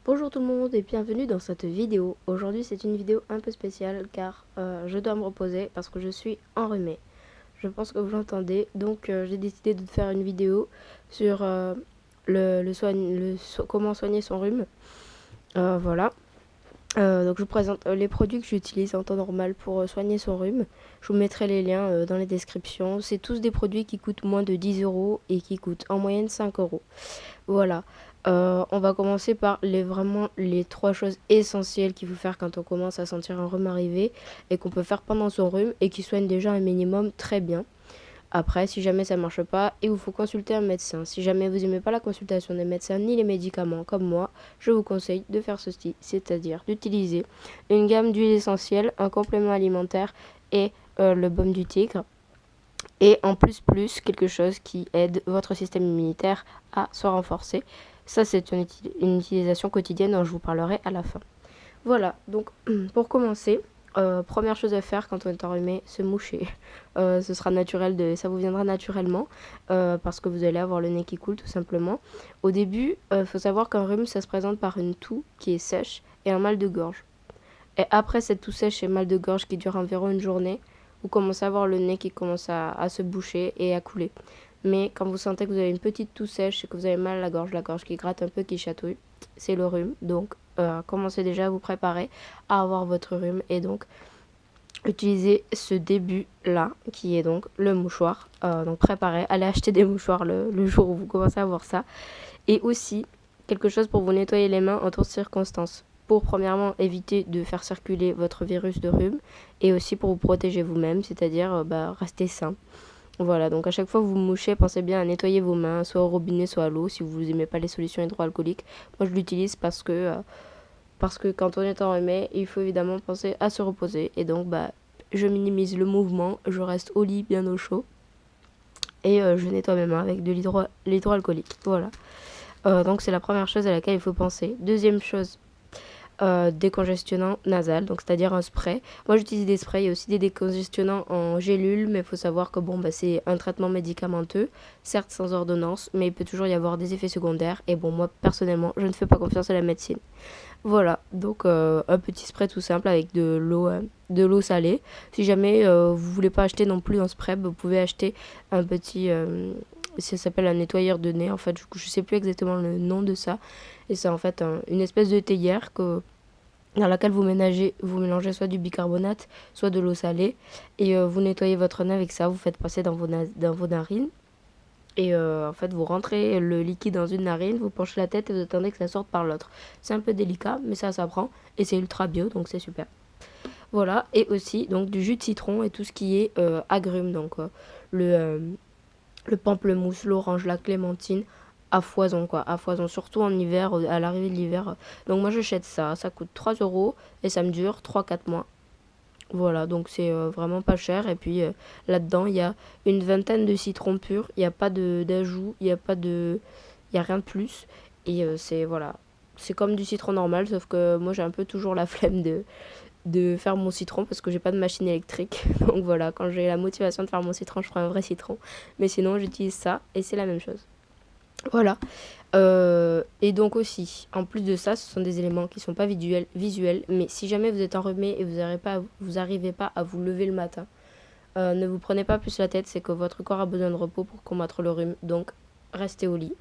Bonjour tout le monde et bienvenue dans cette vidéo. Aujourd'hui c'est une vidéo un peu spéciale car je dois me reposer parce que je suis enrhumée. Je pense que vous l'entendez, donc j'ai décidé de faire une vidéo sur comment soigner son rhume. Voilà. Donc je vous présente les produits que j'utilise en temps normal pour soigner son rhume. Je vous mettrai les liens dans les descriptions. C'est tous des produits qui coûtent moins de 10 euros et qui coûtent en moyenne 5 euros. Voilà. On va commencer par vraiment les trois choses essentielles qu'il faut faire quand on commence à sentir un rhume arriver et qu'on peut faire pendant son rhume et qui soignent déjà un minimum très bien. Après, si jamais ça marche pas, il vous faut consulter un médecin. Si jamais vous n'aimez pas la consultation des médecins ni les médicaments comme moi, je vous conseille de faire ceci, c'est-à-dire d'utiliser une gamme d'huiles essentielles, un complément alimentaire et le baume du tigre. Et en plus, quelque chose qui aide votre système immunitaire à se renforcer. Ça, c'est une utilisation quotidienne dont je vous parlerai à la fin. Voilà, donc pour commencer, première chose à faire quand on est enrhumé, se moucher. Ce sera naturel, ça vous viendra naturellement parce que vous allez avoir le nez qui coule tout simplement. Au début, il faut savoir qu'un rhume, ça se présente par une toux qui est sèche et un mal de gorge. Et après cette toux sèche et mal de gorge qui dure environ une journée, vous commencez à avoir le nez qui commence à se boucher et à couler. Mais quand vous sentez que vous avez une petite toux sèche et que vous avez mal à la gorge qui gratte un peu, qui chatouille, c'est le rhume. Donc, commencez déjà à vous préparer à avoir votre rhume et donc utilisez ce début-là, qui est donc le mouchoir. Donc, préparez, allez acheter des mouchoirs le jour où vous commencez à avoir ça. Et aussi, quelque chose pour vous nettoyer les mains en toutes circonstances. Pour premièrement éviter de faire circuler votre virus de rhume et aussi pour vous protéger vous-même, c'est-à-dire rester sain. Voilà, donc à chaque fois que vous mouchez, pensez bien à nettoyer vos mains, soit au robinet, soit à l'eau, si vous n'aimez pas les solutions hydroalcooliques. Moi, je l'utilise parce que quand on est enrhumé, il faut évidemment penser à se reposer. Et donc, je minimise le mouvement, je reste au lit bien au chaud et je nettoie mes mains avec de l'hydroalcoolique. Voilà. Donc, c'est la première chose à laquelle il faut penser. Deuxième chose, décongestionnant nasal, donc c'est-à-dire un spray. Moi j'utilise des sprays, il y a aussi des décongestionnants en gélule, mais il faut savoir que c'est un traitement médicamenteux, certes sans ordonnance, mais il peut toujours y avoir des effets secondaires. Et bon, moi personnellement, je ne fais pas confiance à la médecine. Voilà, donc un petit spray tout simple avec de l'eau salée. Si jamais vous voulez pas acheter non plus un spray, vous pouvez acheter un petit ça s'appelle un nettoyeur de nez. En fait, je sais plus exactement le nom de ça. Et c'est en fait une espèce de théière dans laquelle vous mélangez soit du bicarbonate, soit de l'eau salée. Et vous nettoyez votre nez avec ça. Vous faites passer dans vos narines. Et en fait, vous rentrez le liquide dans une narine, vous penchez la tête et vous attendez que ça sorte par l'autre. C'est un peu délicat, mais ça s'apprend. Et c'est ultra bio, donc c'est super. Voilà. Et aussi, donc, du jus de citron et tout ce qui est agrumes. Donc, le le pamplemousse, l'orange, la clémentine, à foison quoi, à foison, surtout en hiver, à l'arrivée de l'hiver. Donc moi j'achète ça coûte 3 euros et ça me dure 3 4 mois. Voilà, donc c'est vraiment pas cher. Et puis là-dedans, il y a une vingtaine de citrons purs, il n'y a pas d'ajout, il y a rien de plus. Et voilà, c'est comme du citron normal, sauf que moi j'ai un peu toujours la flemme de faire mon citron parce que j'ai pas de machine électrique. Donc voilà, quand j'ai la motivation de faire mon citron, je prends un vrai citron. Mais sinon, j'utilise ça et c'est la même chose. Voilà. Et donc aussi, en plus de ça, ce sont des éléments qui sont pas visuels, mais si jamais vous êtes enrhumé et vous arrivez pas à vous lever le matin, ne vous prenez pas plus la tête, c'est que votre corps a besoin de repos pour combattre le rhume, donc restez au lit.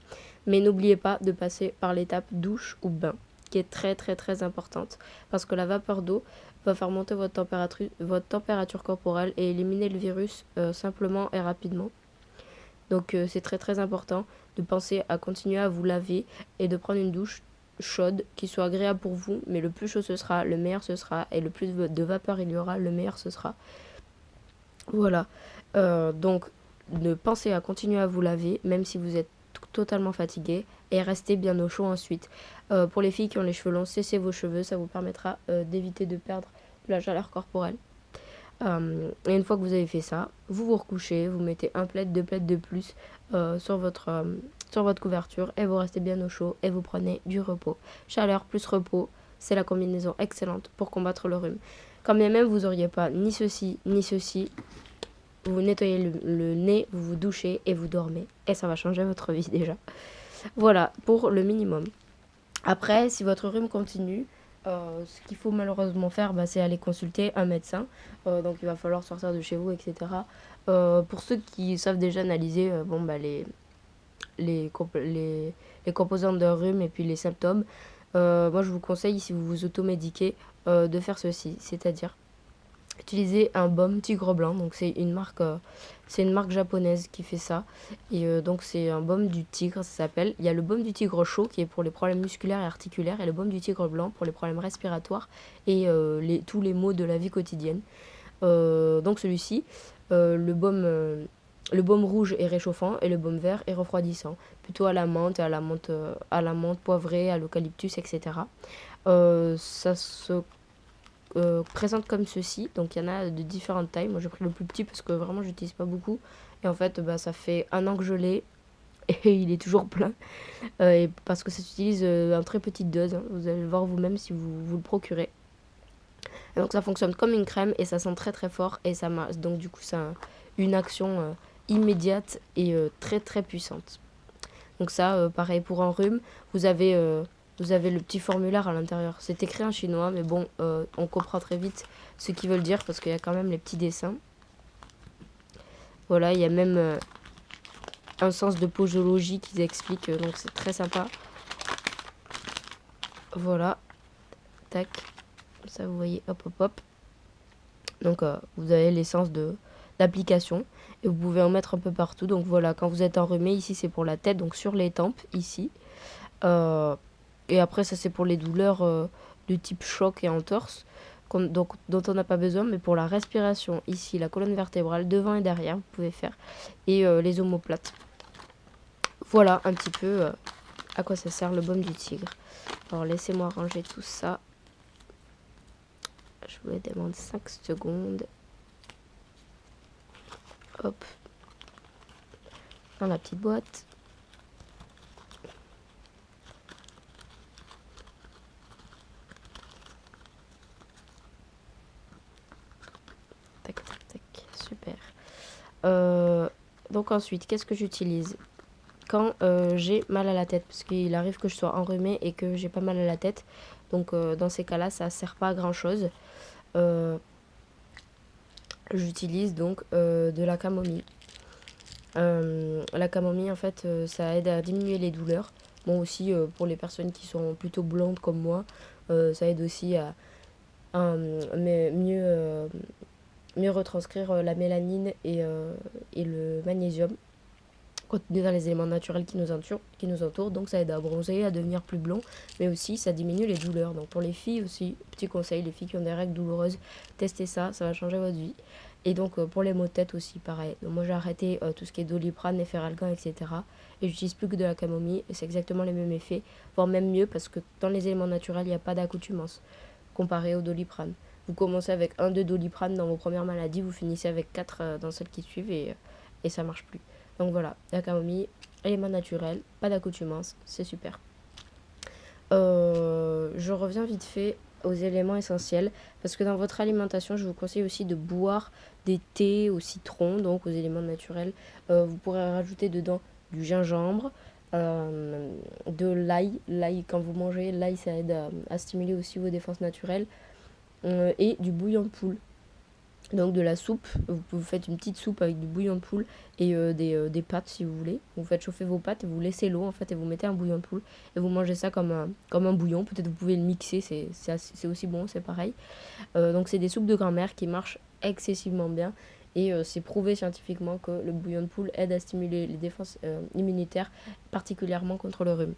Mais n'oubliez pas de passer par l'étape douche ou bain, qui est très très très importante, parce que la vapeur d'eau va faire monter votre température corporelle et éliminer le virus simplement et rapidement. Donc c'est très très important de penser à continuer à vous laver et de prendre une douche chaude qui soit agréable pour vous, mais le plus chaud ce sera, le meilleur ce sera, et le plus de vapeur il y aura, le meilleur ce sera. Voilà. Donc de penser à continuer à vous laver, même si vous êtes totalement fatigué, et restez bien au chaud ensuite. Pour les filles qui ont les cheveux longs, séchez vos cheveux, ça vous permettra d'éviter de perdre de la chaleur corporelle. Et une fois que vous avez fait ça, vous vous recouchez, vous mettez un plaid, deux plaids de plus sur votre couverture et vous restez bien au chaud et vous prenez du repos. Chaleur plus repos, c'est la combinaison excellente pour combattre le rhume. Quand bien même vous n'auriez pas ni ceci ni ceci, vous nettoyez le nez, vous vous douchez et vous dormez. Et ça va changer votre vie déjà. Voilà pour le minimum. Après, si votre rhume continue, ce qu'il faut malheureusement faire, c'est aller consulter un médecin. Donc il va falloir sortir de chez vous, etc. Pour ceux qui savent déjà analyser les composantes d'un rhume et puis les symptômes, moi je vous conseille, si vous vous automédiquez, de faire ceci. C'est-à-dire utiliser un baume tigre blanc. Donc c'est une marque japonaise qui fait ça. Et donc c'est un baume du tigre, ça s'appelle. Il y a le baume du tigre chaud qui est pour les problèmes musculaires et articulaires, et le baume du tigre blanc pour les problèmes respiratoires et tous les maux de la vie quotidienne. Donc celui-ci, le baume rouge est réchauffant et le baume vert est refroidissant, plutôt à la menthe, à la menthe poivrée, à l'eucalyptus, etc. Ça se présente comme ceci. Donc il y en a de différentes tailles. Moi j'ai pris le plus petit parce que vraiment j'utilise pas beaucoup. Et en fait ça fait un an que je l'ai et il est toujours plein. Et parce que ça s'utilise en très petite dose, hein. Vous allez le voir vous-même si vous le procurez. Et donc ça fonctionne comme une crème et ça sent très très fort. Et donc du coup ça a une action immédiate et très très puissante. Donc ça, pareil pour un rhume, vous avez, vous avez le petit formulaire à l'intérieur. C'est écrit en chinois, mais bon, on comprend très vite ce qu'ils veulent dire parce qu'il y a quand même les petits dessins. Voilà, il y a même un sens de posologie qu'ils expliquent, donc c'est très sympa. Voilà, tac, ça vous voyez, hop hop hop. Donc vous avez l'essence d'application et vous pouvez en mettre un peu partout. Donc voilà, quand vous êtes enrhumé, ici c'est pour la tête, donc sur les tempes, ici. Et après ça c'est pour les douleurs de type choc et entorse, dont on n'a pas besoin, mais pour la respiration, ici la colonne vertébrale, devant et derrière, vous pouvez faire. Et les omoplates. Voilà un petit peu à quoi ça sert le baume du tigre. Alors laissez-moi ranger tout ça. Je vous demande 5 secondes. Hop. Dans la petite boîte. Tac, tac, tac. Super. Donc ensuite, qu'est-ce que j'utilise quand j'ai mal à la tête? Parce qu'il arrive que je sois enrhumée et que j'ai pas mal à la tête. Donc dans ces cas-là, ça sert pas à grand-chose. J'utilise donc de la camomille. La camomille, en fait, ça aide à diminuer les douleurs. Bon, aussi, pour les personnes qui sont plutôt blondes comme moi, ça aide aussi à mieux retranscrire la mélanine et le magnésium contenu dans les éléments naturels qui nous entourent. Donc ça aide à bronzer, à devenir plus blond, mais aussi ça diminue les douleurs. Donc pour les filles aussi, petit conseil, les filles qui ont des règles douloureuses, testez ça, ça va changer votre vie. Et donc pour les maux de tête aussi, pareil. Donc, moi j'ai arrêté tout ce qui est Doliprane, Efferalgan, etc. Et j'utilise plus que de la camomille, et c'est exactement les mêmes effets, voire même mieux, parce que dans les éléments naturels, il n'y a pas d'accoutumance, comparé au Doliprane. Vous commencez avec 1-2 Doliprane dans vos premières maladies, vous finissez avec 4 dans celles qui suivent, et ça marche plus. Donc voilà, la camomille, élément naturel, pas d'accoutumance, c'est super. Je reviens vite fait aux éléments essentiels, parce que dans votre alimentation, je vous conseille aussi de boire des thés au citron, donc aux éléments naturels. Vous pourrez rajouter dedans du gingembre, de l'ail. L'ail, quand vous mangez, l'ail, ça aide à stimuler aussi vos défenses naturelles, et du bouillon de poule. Donc de la soupe, vous faites une petite soupe avec du bouillon de poule et des pâtes si vous voulez. Vous faites chauffer vos pâtes et vous laissez l'eau en fait et vous mettez un bouillon de poule et vous mangez ça comme un bouillon. Peut-être vous pouvez le mixer, c'est aussi bon, c'est pareil. Donc c'est des soupes de grand-mère qui marchent excessivement bien et c'est prouvé scientifiquement que le bouillon de poule aide à stimuler les défenses immunitaires, particulièrement contre le rhume.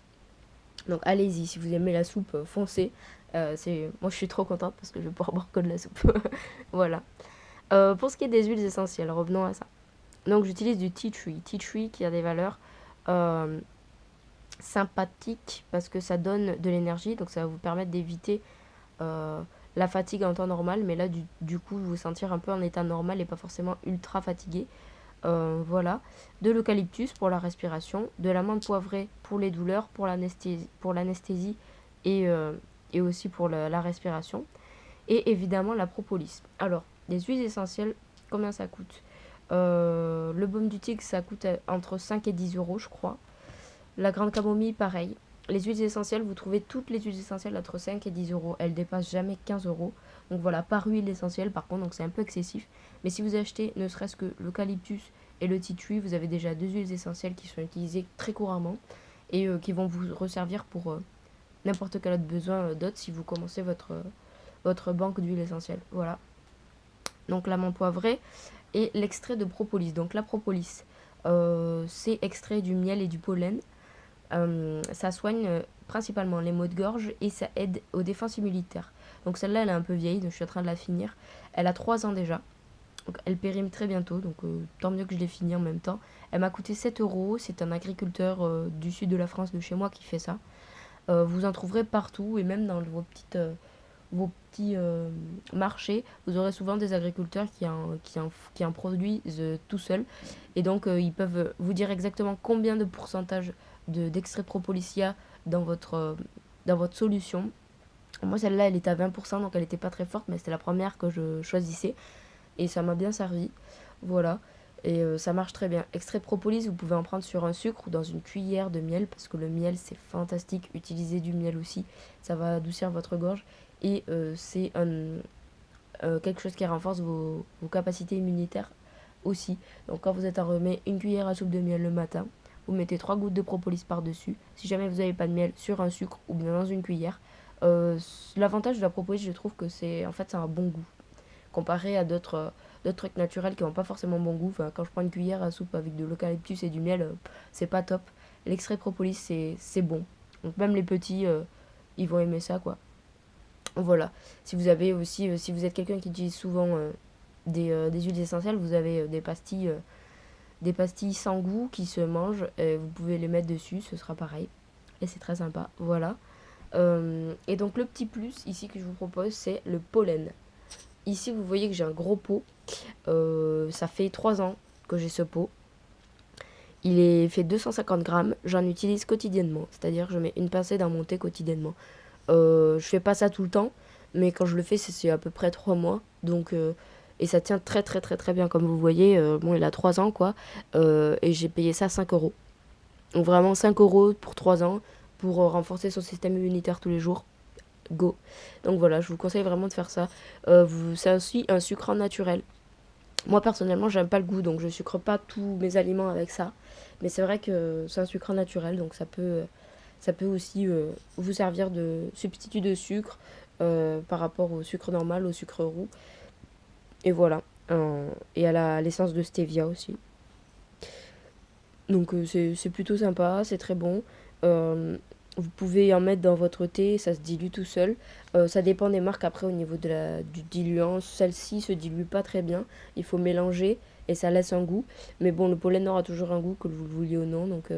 Donc allez-y, si vous aimez la soupe, foncez. Moi je suis trop contente parce que je vais pouvoir boire que de la soupe. Voilà. Pour ce qui est des huiles essentielles, revenons à ça. Donc j'utilise du tea tree. Tea tree qui a des valeurs sympathiques parce que ça donne de l'énergie. Donc ça va vous permettre d'éviter la fatigue en temps normal. Mais là du coup vous sentir un peu en état normal et pas forcément ultra fatigué. Voilà. De l'eucalyptus pour la respiration. De la menthe poivrée pour les douleurs, pour l'anesthésie et aussi pour la respiration. Et évidemment la propolis. Alors, les huiles essentielles, combien ça coûte? Le baume du tigre, ça coûte entre 5 et 10 euros, je crois. La grande camomille, pareil. les huiles essentielles, vous trouvez toutes les huiles essentielles entre 5 et 10 euros. Elles dépassent jamais 15 euros. Donc voilà, par huile essentielle par contre, donc c'est un peu excessif. Mais si vous achetez ne serait-ce que l'eucalyptus et le tea tree, vous avez déjà deux huiles essentielles qui sont utilisées très couramment et qui vont vous resservir pour n'importe quel autre besoin d'autre si vous commencez votre banque d'huile essentielle. Voilà. Donc la menthe poivrée et l'extrait de propolis. Donc la propolis, c'est extrait du miel et du pollen. Ça soigne principalement les maux de gorge et ça aide aux défenses immunitaires. Donc celle-là, elle est un peu vieille, donc je suis en train de la finir. Elle a 3 ans déjà. Donc elle périme très bientôt, donc tant mieux que je l'ai fini en même temps. Elle m'a coûté 7 euros. C'est un agriculteur du sud de la France, de chez moi, qui fait ça. Vous en trouverez partout et même dans vos petits marchés, vous aurez souvent des agriculteurs qui en produisent tout seuls. Et donc, ils peuvent vous dire exactement combien de pourcentage d'extrait de propolis il y a dans votre solution. Moi, celle-là, elle était à 20%, donc elle n'était pas très forte, mais c'était la première que je choisissais. Et ça m'a bien servi. Voilà. Et ça marche très bien. Extrait de propolis, vous pouvez en prendre sur un sucre ou dans une cuillère de miel, parce que le miel, c'est fantastique. Utilisez du miel aussi. Ça va adoucir votre gorge. Et c'est quelque chose qui renforce vos capacités immunitaires aussi. Donc quand vous êtes enrhumé, une cuillère à soupe de miel le matin. Vous mettez 3 gouttes de propolis par-dessus. Si jamais vous n'avez pas de miel, sur un sucre ou bien dans une cuillère. L'avantage de la propolis, je trouve que c'est un bon goût. Comparé à d'autres trucs naturels qui n'ont pas forcément bon goût. Enfin, quand je prends une cuillère à soupe avec de l'eucalyptus et du miel, c'est pas top. L'extrait de propolis, c'est bon. Donc même les petits, ils vont aimer ça, quoi. Voilà. Si vous avez aussi, si vous êtes quelqu'un qui utilise souvent des huiles essentielles, vous avez des pastilles sans goût qui se mangent. Vous pouvez les mettre dessus, ce sera pareil. Et c'est très sympa. Voilà. Et donc le petit plus ici que je vous propose, c'est le pollen. Ici, vous voyez que j'ai un gros pot. Ça fait 3 ans que j'ai ce pot. Il est fait 250 grammes. J'en utilise quotidiennement. C'est-à-dire que je mets une pincée dans mon thé quotidiennement. Je fais pas ça tout le temps. Mais quand je le fais, c'est à peu près 3 mois. Donc, et ça tient très très très très bien. Comme vous voyez, bon, il a 3 ans quoi. Et j'ai payé ça 5 euros. Donc vraiment 5 euros pour 3 ans. Pour renforcer son système immunitaire tous les jours. Go. Donc voilà, je vous conseille vraiment de faire ça. C'est aussi un sucrant naturel. Moi personnellement, j'aime pas le goût, donc je sucre pas tous mes aliments avec ça. Mais c'est vrai que c'est un sucrant naturel, donc ça peut aussi vous servir de substitut de sucre par rapport au sucre normal, au sucre roux. Et voilà. Et à l'essence de stevia aussi. Donc c'est plutôt sympa, c'est très bon. Euh, Vous pouvez en mettre dans votre thé, ça se dilue tout seul. Ça dépend des marques après au niveau du diluant. Celle-ci se dilue pas très bien. Il faut mélanger et ça laisse un goût. Mais bon, le pollen aura toujours un goût, que vous le vouliez ou non. Donc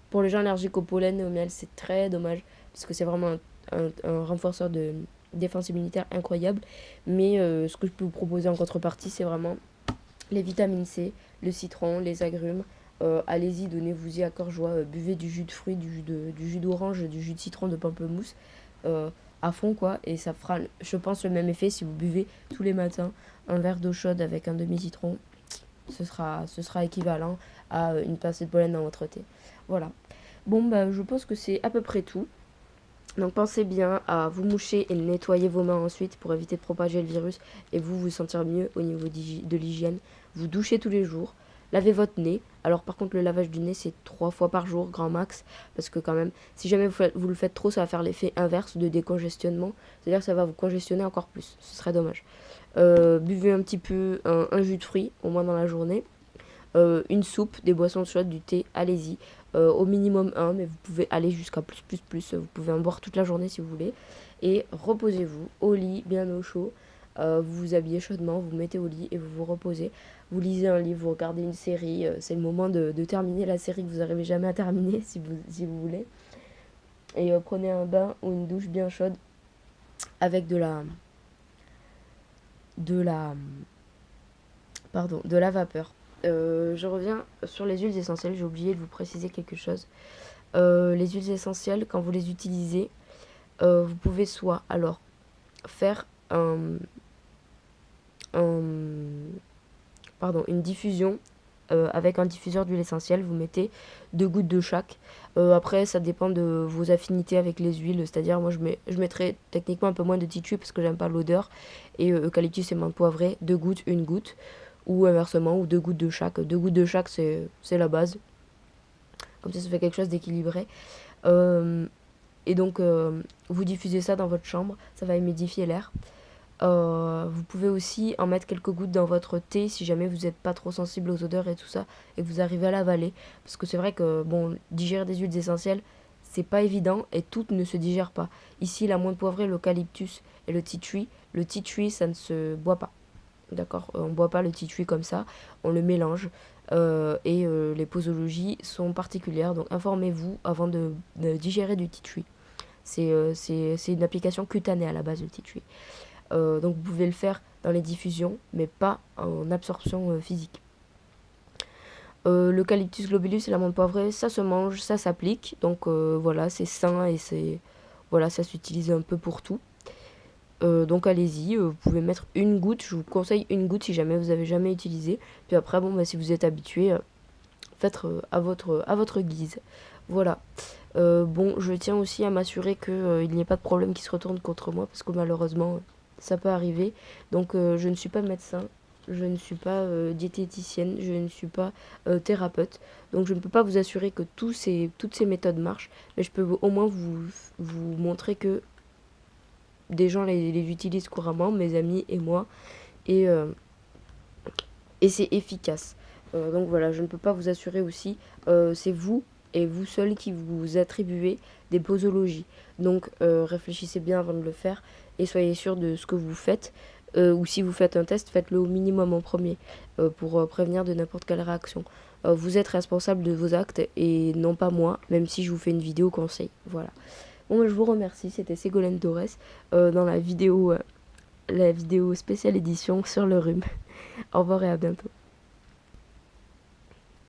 pour les gens allergiques au pollen et au miel, c'est très dommage. Parce que c'est vraiment un renforceur de défense immunitaire incroyable. Mais ce que je peux vous proposer en contrepartie, c'est vraiment les vitamines C, le citron, les agrumes. Allez-y, donnez-vous-y à cœur joie. Buvez du jus de fruits, du jus d'orange, du jus de citron, de pamplemousse à fond, quoi. Et ça fera, je pense, le même effet si vous buvez tous les matins un verre d'eau chaude avec un demi-citron. Ce sera équivalent à une pincée de pollen dans votre thé. Voilà. Bon, bah, je pense que c'est à peu près tout. Donc pensez bien à vous moucher et nettoyer vos mains ensuite pour éviter de propager le virus et vous sentir mieux au niveau de l'hygiène. Vous douchez tous les jours. Lavez votre nez. Alors par contre le lavage du nez c'est 3 fois par jour grand max. Parce que quand même si jamais vous le faites trop ça va faire l'effet inverse de décongestionnement. C'est-à-dire que ça va vous congestionner encore plus. Ce serait dommage. Buvez un petit peu un jus de fruits au moins dans la journée. Une soupe, des boissons chaudes, du thé, allez-y. Au minimum un, mais vous pouvez aller jusqu'à plus. Vous pouvez en boire toute la journée si vous voulez. Et reposez-vous au lit, bien au chaud. Vous vous habillez chaudement, vous mettez au lit et vous vous reposez. Vous lisez un livre, vous regardez une série. C'est le moment de terminer la série que vous n'arrivez jamais à terminer si vous voulez. Et prenez un bain ou une douche bien chaude avec de la, de la vapeur. Je reviens sur les huiles essentielles, j'ai oublié de vous préciser quelque chose. Les huiles essentielles, quand vous les utilisez, vous pouvez soit alors faire une diffusion avec un diffuseur d'huile essentielle, vous mettez 2 gouttes de chaque. Après, ça dépend de vos affinités avec les huiles, c'est-à-dire moi je mettrais techniquement un peu moins de tea tree parce que j'aime pas l'odeur, et eucalyptus et menthe poivrée, 2 gouttes, 1 goutte, ou inversement, ou 2 gouttes de chaque. 2 gouttes de chaque, c'est la base. Comme ça fait quelque chose d'équilibré. Et donc, vous diffusez ça dans votre chambre, ça va humidifier l'air. Vous pouvez aussi en mettre quelques gouttes dans votre thé si jamais vous n'êtes pas trop sensible aux odeurs et tout ça, et que vous arrivez à l'avaler. Parce que c'est vrai que, bon, digérer des huiles essentielles, c'est pas évident et toutes ne se digèrent pas. Ici, la menthe poivrée, l'eucalyptus et le tea tree, ça ne se boit pas. D'accord, on ne boit pas le tea tree comme ça, on le mélange. Et les posologies sont particulières, donc informez-vous avant de digérer du tea tree. C'est une application cutanée à la base, le tea tree. Donc vous pouvez le faire dans les diffusions, mais pas en absorption physique. L'eucalyptus globulus et la menthe poivrée, ça se mange, ça s'applique. Donc voilà, c'est sain et voilà, ça s'utilise un peu pour tout. Donc allez-y, vous pouvez mettre 1 goutte, je vous conseille 1 goutte si jamais vous avez jamais utilisé. Puis après, bon, bah, si vous êtes habitué, faites à votre guise. Voilà. Bon, je tiens aussi à m'assurer qu'il n'y ait pas de problème qui se retourne contre moi, parce que malheureusement, ça peut arriver. Donc je ne suis pas médecin, je ne suis pas diététicienne, je ne suis pas thérapeute. Donc je ne peux pas vous assurer que toutes ces méthodes marchent, mais je peux au moins vous montrer que des gens les utilisent couramment, mes amis et moi, et c'est efficace. Donc voilà, je ne peux pas vous assurer aussi, c'est vous et vous seul qui vous attribuez des posologies. Donc réfléchissez bien avant de le faire et soyez sûr de ce que vous faites. Ou si vous faites un test, faites-le au minimum en premier pour prévenir de n'importe quelle réaction. Vous êtes responsable de vos actes et non pas moi, même si je vous fais une vidéo conseil. Voilà. Bon, je vous remercie, c'était Ségolène Torres dans la vidéo spéciale édition sur le rhume. Au revoir et à bientôt.